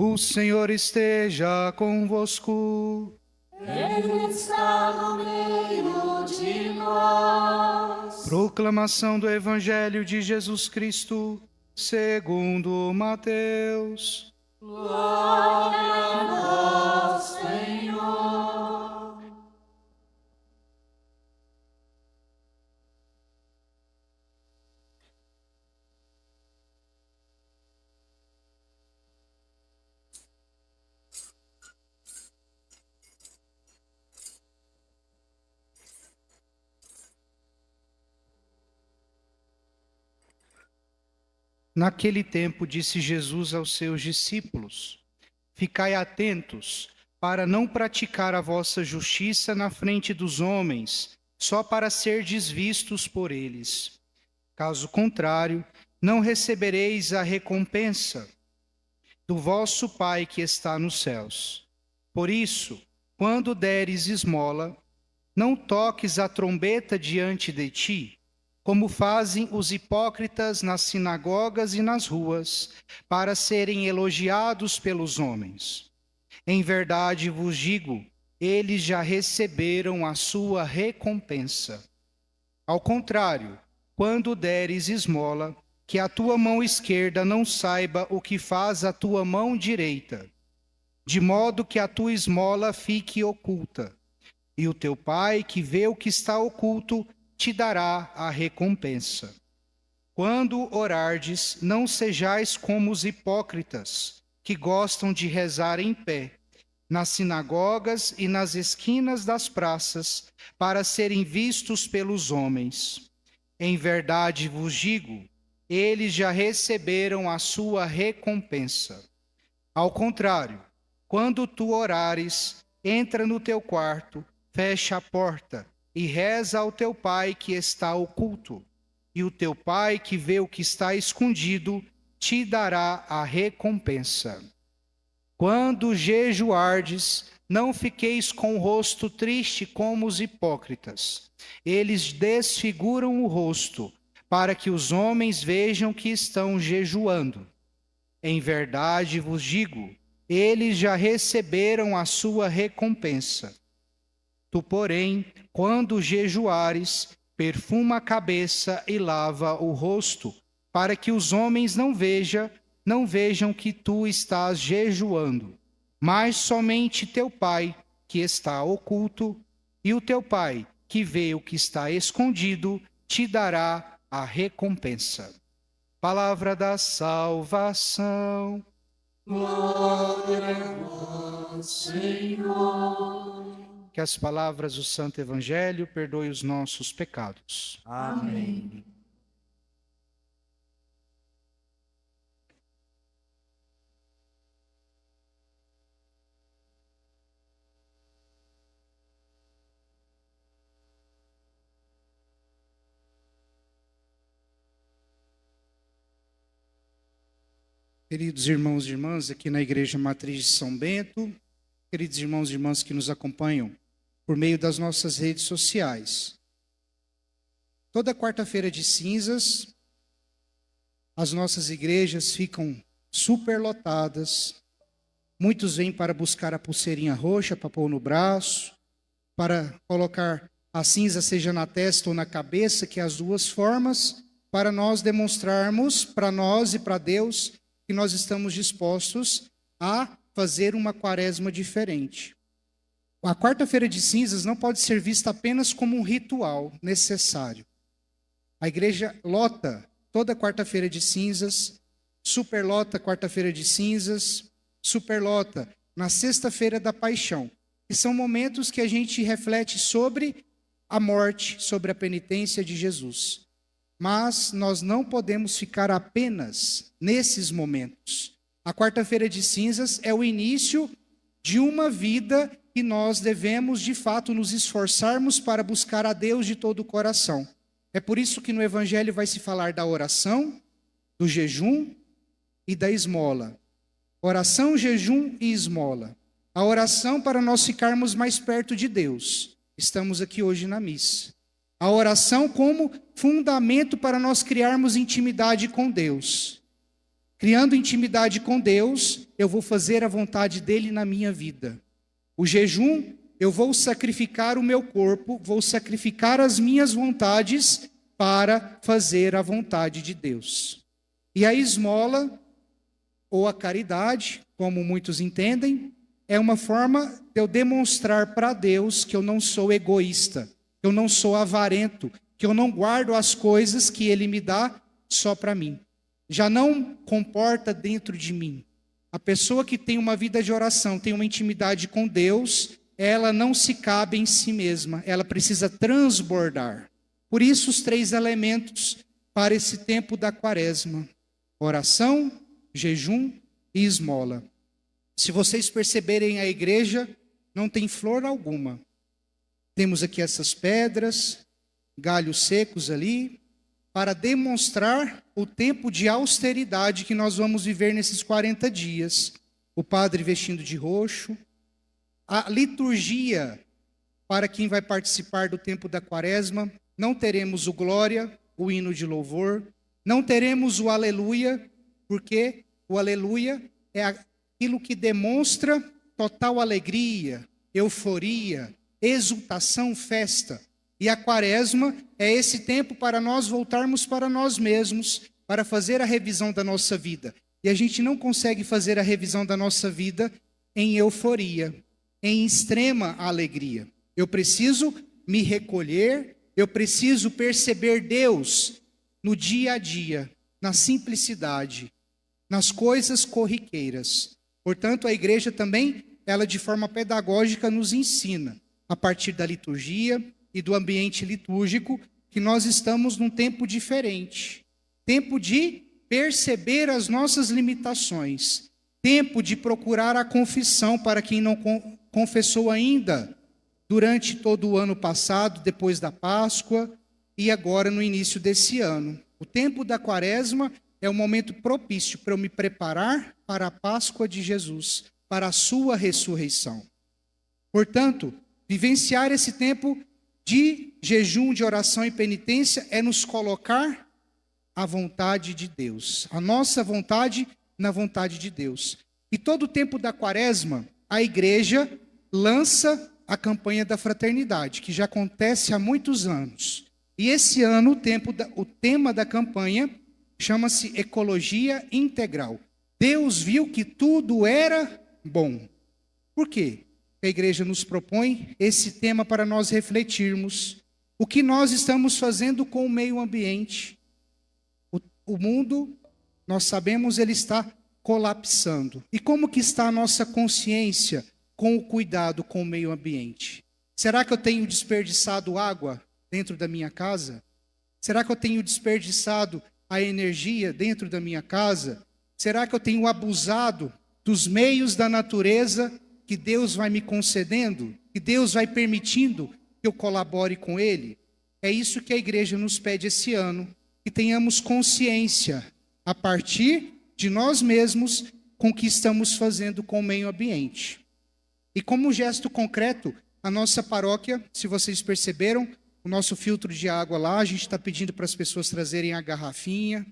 O Senhor esteja convosco. Ele está no meio de nós. Proclamação do Evangelho de Jesus Cristo, segundo Mateus. Glória a vós, Senhor. Naquele tempo disse Jesus aos seus discípulos: Ficai atentos para não praticar a vossa justiça na frente dos homens, só para serdes vistos por eles. Caso contrário, não recebereis a recompensa do vosso Pai que está nos céus. Por isso, quando deres esmola, não toques a trombeta diante de ti, como fazem os hipócritas nas sinagogas e nas ruas, para serem elogiados pelos homens. Em verdade vos digo, eles já receberam a sua recompensa. Ao contrário, quando deres esmola, que a tua mão esquerda não saiba o que faz a tua mão direita, de modo que a tua esmola fique oculta. E o teu Pai, que vê o que está oculto, te dará a recompensa. Quando orardes, não sejais como os hipócritas, que gostam de rezar em pé, nas sinagogas e nas esquinas das praças, para serem vistos pelos homens. Em verdade vos digo, eles já receberam a sua recompensa. Ao contrário, quando tu orares, entra no teu quarto, fecha a porta e reza ao teu Pai que está oculto. E o teu Pai que vê o que está escondido, te dará a recompensa. Quando jejuardes, não fiqueis com o rosto triste como os hipócritas. Eles desfiguram o rosto, para que os homens vejam que estão jejuando. Em verdade vos digo, eles já receberam a sua recompensa. Tu, porém, quando jejuares, perfuma a cabeça e lava o rosto, para que os homens não vejam que tu estás jejuando, mas somente teu Pai, que está oculto, e o teu Pai, que vê o que está escondido, te dará a recompensa. Palavra da salvação. Glória a vós, Senhor. Que as palavras do Santo Evangelho perdoem os nossos pecados. Amém. Queridos irmãos e irmãs, aqui na Igreja Matriz de São Bento, queridos irmãos e irmãs que nos acompanham por meio das nossas redes sociais. Toda quarta-feira de cinzas, as nossas igrejas ficam superlotadas. Muitos vêm para buscar a pulseirinha roxa para pôr no braço, para colocar a cinza seja na testa ou na cabeça, que é as duas formas, para nós demonstrarmos para nós e para Deus que nós estamos dispostos a fazer uma quaresma diferente. A quarta-feira de cinzas não pode ser vista apenas como um ritual necessário. A igreja lota toda quarta-feira de cinzas, superlota quarta-feira de cinzas, superlota na sexta-feira da paixão, que são momentos que a gente reflete sobre a morte, sobre a penitência de Jesus. Mas nós não podemos ficar apenas nesses momentos. A quarta-feira de cinzas é o início de uma vida que nós devemos, de fato, nos esforçarmos para buscar a Deus de todo o coração. É por isso que no Evangelho vai se falar da oração, do jejum e da esmola. Oração, jejum e esmola. A oração para nós ficarmos mais perto de Deus. Estamos aqui hoje na missa. A oração como fundamento para nós criarmos intimidade com Deus. Criando intimidade com Deus, eu vou fazer a vontade dele na minha vida. O jejum, eu vou sacrificar o meu corpo, vou sacrificar as minhas vontades para fazer a vontade de Deus. E a esmola, ou a caridade, como muitos entendem, é uma forma de eu demonstrar para Deus que eu não sou egoísta, que eu não sou avarento, que eu não guardo as coisas que Ele me dá só para mim. Já não comporta dentro de mim. A pessoa que tem uma vida de oração, tem uma intimidade com Deus, ela não se cabe em si mesma, ela precisa transbordar. Por isso os 3 elementos para esse tempo da quaresma: oração, jejum e esmola. Se vocês perceberem, a igreja não tem flor alguma. Temos aqui essas pedras, galhos secos ali, para demonstrar o tempo de austeridade que nós vamos viver nesses 40 dias. O padre vestindo de roxo. A liturgia, para quem vai participar do tempo da quaresma, não teremos o glória, o hino de louvor, não teremos o aleluia, porque o aleluia é aquilo que demonstra total alegria, euforia, exultação, festa. E a quaresma é esse tempo para nós voltarmos para nós mesmos, para fazer a revisão da nossa vida. E a gente não consegue fazer a revisão da nossa vida em euforia, em extrema alegria. Eu preciso me recolher, eu preciso perceber Deus no dia a dia, na simplicidade, nas coisas corriqueiras. Portanto, a igreja também, ela de forma pedagógica nos ensina, a partir da liturgia e do ambiente litúrgico, que nós estamos num tempo diferente. Tempo de perceber as nossas limitações. Tempo de procurar a confissão para quem não confessou ainda durante todo o ano passado, depois da Páscoa e agora no início desse ano. O tempo da quaresma é um momento propício para eu me preparar para a Páscoa de Jesus, para a sua ressurreição. Portanto, vivenciar esse tempo de jejum, de oração e penitência é nos colocar à vontade de Deus, a nossa vontade na vontade de Deus. E todo o tempo da quaresma, a igreja lança a campanha da fraternidade, que já acontece há muitos anos. E esse ano o tema da campanha chama-se Ecologia Integral. Deus viu que tudo era bom. Por quê? A igreja nos propõe esse tema para nós refletirmos. O que nós estamos fazendo com o meio ambiente? O mundo, nós sabemos, ele está colapsando. E como que está a nossa consciência com o cuidado com o meio ambiente? Será que eu tenho desperdiçado água dentro da minha casa? Será que eu tenho desperdiçado a energia dentro da minha casa? Será que eu tenho abusado dos meios da natureza que Deus vai me concedendo, que Deus vai permitindo que eu colabore com Ele? É isso que a igreja nos pede esse ano, que tenhamos consciência, a partir de nós mesmos, com o que estamos fazendo com o meio ambiente. E como gesto concreto, a nossa paróquia, se vocês perceberam, o nosso filtro de água lá, a gente está pedindo para as pessoas trazerem a garrafinha.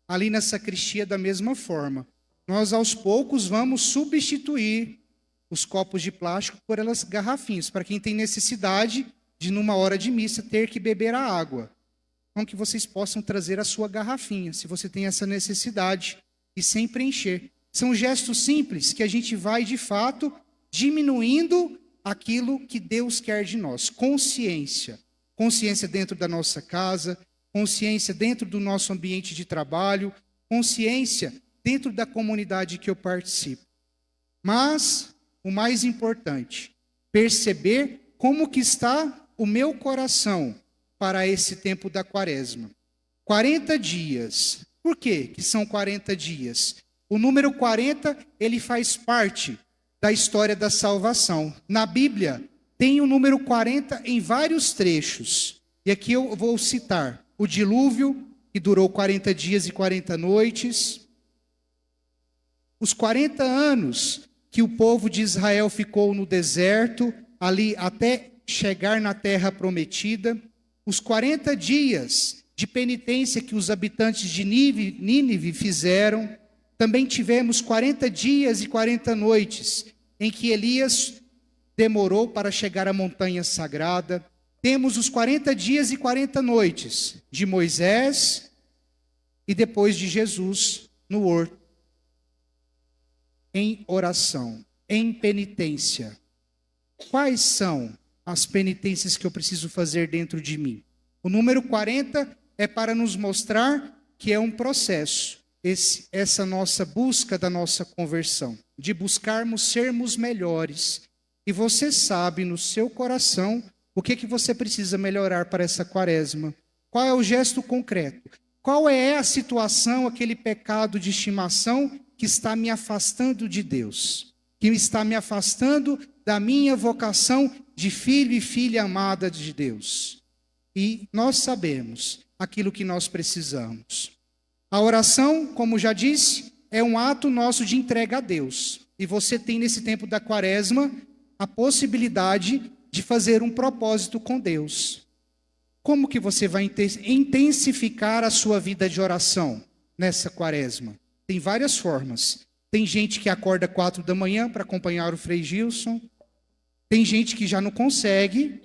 Ali na sacristia, da mesma forma. Nós, aos poucos, vamos substituir os copos de plástico por elas garrafinhas, para quem tem necessidade de, numa hora de missa, ter que beber a água. Então, que vocês possam trazer a sua garrafinha, se você tem essa necessidade, e sempre encher. São gestos simples que a gente vai, de fato, diminuindo aquilo que Deus quer de nós. Consciência. Consciência dentro da nossa casa, consciência dentro do nosso ambiente de trabalho, consciência dentro da comunidade que eu participo. Mas, o mais importante, perceber como que está o meu coração para esse tempo da quaresma. 40 dias. Por quê que são 40 dias? O número 40, ele faz parte da história da salvação. Na Bíblia, tem o número 40 em vários trechos. E aqui eu vou citar o dilúvio, que durou 40 dias e 40 noites. Os 40 anos que o povo de Israel ficou no deserto, ali até chegar na terra prometida. Os 40 dias de penitência que os habitantes de Nínive fizeram. Também tivemos 40 dias e 40 noites em que Elias demorou para chegar à montanha sagrada. Temos os 40 dias e 40 noites de Moisés e depois de Jesus no horto, em oração, em penitência. Quais são as penitências que eu preciso fazer dentro de mim? O número 40 é para nos mostrar que é um processo, essa nossa busca da nossa conversão, de buscarmos sermos melhores. E você sabe no seu coração o que você precisa melhorar para essa quaresma. Qual é o gesto concreto? Qual é a situação, aquele pecado de estimação que está me afastando de Deus? Que está me afastando da minha vocação de filho e filha amada de Deus. E nós sabemos aquilo que nós precisamos. A oração, como já disse, é um ato nosso de entrega a Deus. E você tem nesse tempo da quaresma a possibilidade de fazer um propósito com Deus. Como que você vai intensificar a sua vida de oração nessa quaresma? Tem várias formas. Tem gente que acorda 4 da manhã para acompanhar o Frei Gilson. Tem gente que já não consegue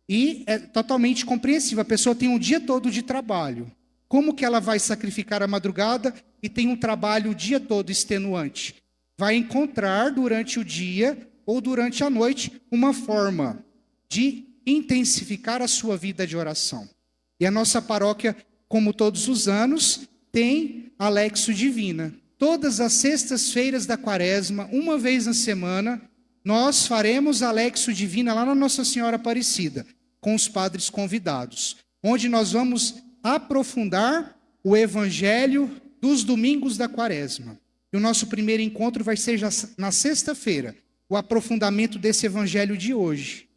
e é totalmente compreensível. A pessoa tem um dia todo de trabalho. Como que ela vai sacrificar a madrugada e tem um trabalho o dia todo extenuante? Vai encontrar durante o dia ou durante a noite uma forma de intensificar a sua vida de oração. E a nossa paróquia, como todos os anos, tem a Lexio Divina. Todas as sextas-feiras da quaresma, uma vez na semana, nós faremos a Lexio Divina lá na Nossa Senhora Aparecida, com os padres convidados, onde nós vamos aprofundar o evangelho dos domingos da quaresma. E o nosso primeiro encontro vai ser já na sexta-feira, o aprofundamento desse evangelho de hoje.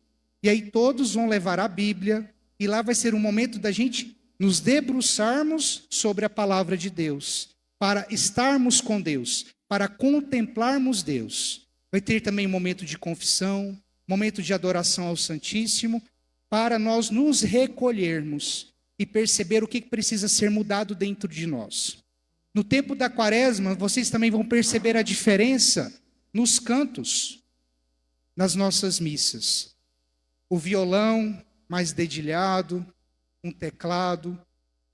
E aí todos vão levar a Bíblia, e lá vai ser um momento da gente nos debruçarmos sobre a palavra de Deus, para estarmos com Deus, para contemplarmos Deus. Vai ter também um momento de confissão, momento de adoração ao Santíssimo, para nós nos recolhermos e perceber o que precisa ser mudado dentro de nós. No tempo da quaresma, vocês também vão perceber a diferença nos cantos, nas nossas missas. O violão mais dedilhado, um teclado,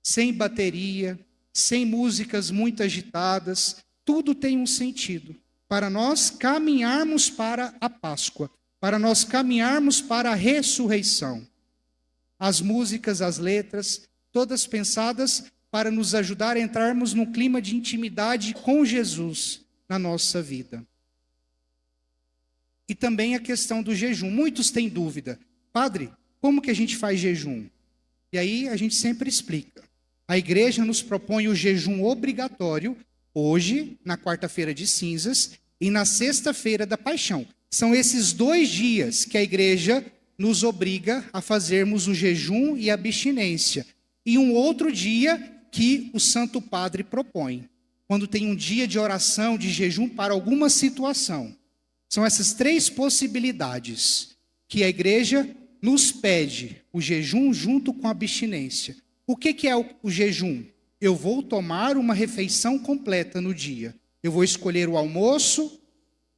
sem bateria, sem músicas muito agitadas, tudo tem um sentido para nós caminharmos para a Páscoa, para nós caminharmos para a ressurreição. As músicas, as letras, todas pensadas para nos ajudar a entrarmos num clima de intimidade com Jesus na nossa vida. E também a questão do jejum. Muitos têm dúvida. Padre, como que a gente faz jejum? E aí a gente sempre explica. A igreja nos propõe o jejum obrigatório hoje, na quarta-feira de cinzas, e na sexta-feira da paixão. São esses 2 dias que a igreja nos obriga a fazermos o jejum e a abstinência. E um outro dia que o Santo Padre propõe, quando tem um dia de oração, de jejum para alguma situação. São essas 3 possibilidades que a igreja nos pede, o jejum junto com a abstinência. O que é o jejum? Eu vou tomar uma refeição completa no dia. Eu vou escolher o almoço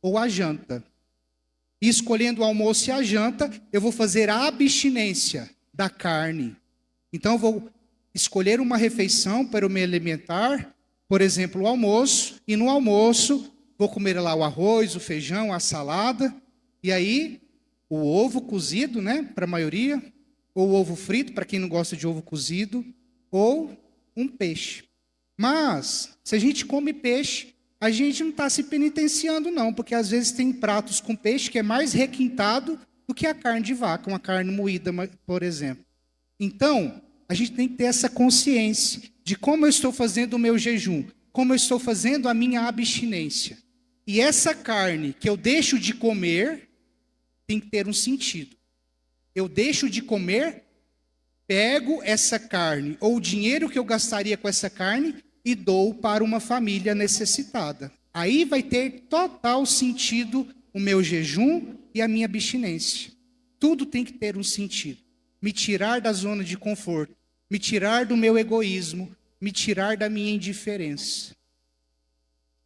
ou a janta. E escolhendo o almoço e a janta, eu vou fazer a abstinência da carne. Então eu vou escolher uma refeição para eu me alimentar, por exemplo, o almoço, e no almoço vou comer lá o arroz, o feijão, a salada, e aí o ovo cozido, né, para a maioria, ou o ovo frito, para quem não gosta de ovo cozido, ou um peixe. Mas, se a gente come peixe, a gente não está se penitenciando não, porque às vezes tem pratos com peixe que é mais requintado do que a carne de vaca, uma carne moída, por exemplo. Então, a gente tem que ter essa consciência de como eu estou fazendo o meu jejum, como eu estou fazendo a minha abstinência. E essa carne que eu deixo de comer tem que ter um sentido. Eu deixo de comer, pego essa carne, ou o dinheiro que eu gastaria com essa carne, e dou para uma família necessitada. Aí vai ter total sentido o meu jejum e a minha abstinência. Tudo tem que ter um sentido. Me tirar da zona de conforto, me tirar do meu egoísmo, me tirar da minha indiferença.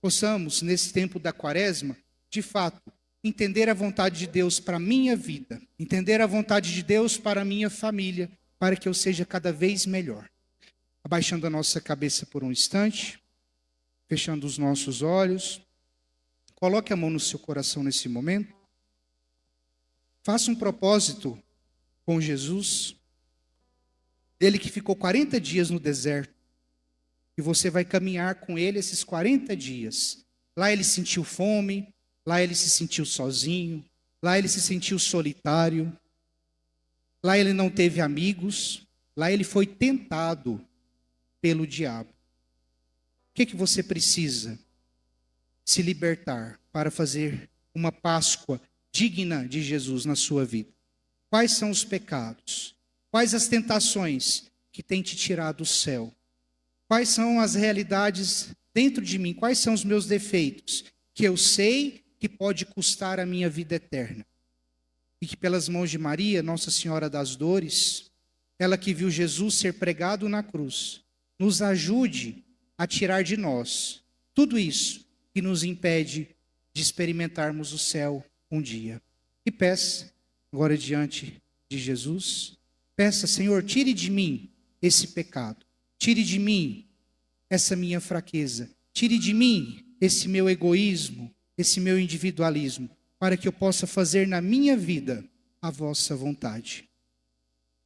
possamos, nesse tempo da quaresma, de fato, entender a vontade de Deus para a minha vida, entender a vontade de Deus para a minha família, para que eu seja cada vez melhor. Abaixando a nossa cabeça por um instante, fechando os nossos olhos, coloque a mão no seu coração nesse momento, faça um propósito com Jesus, ele que ficou 40 dias no deserto, e você vai caminhar com ele esses 40 dias. Lá ele sentiu fome, lá ele se sentiu sozinho, lá ele se sentiu solitário, lá ele não teve amigos, lá ele foi tentado pelo diabo. O que você precisa se libertar para fazer uma Páscoa digna de Jesus na sua vida? Quais são os pecados? Quais as tentações que têm te tirado do céu? Quais são as realidades dentro de mim? Quais são os meus defeitos que eu sei que pode custar a minha vida eterna? E que pelas mãos de Maria, Nossa Senhora das Dores, ela que viu Jesus ser pregado na cruz, nos ajude a tirar de nós tudo isso que nos impede de experimentarmos o céu um dia. E peça, agora diante de Jesus, peça: Senhor, tire de mim esse pecado, tire de mim essa minha fraqueza, tire de mim esse meu egoísmo, esse meu individualismo, para que eu possa fazer na minha vida a vossa vontade.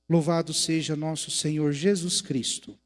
Louvado seja nosso Senhor Jesus Cristo.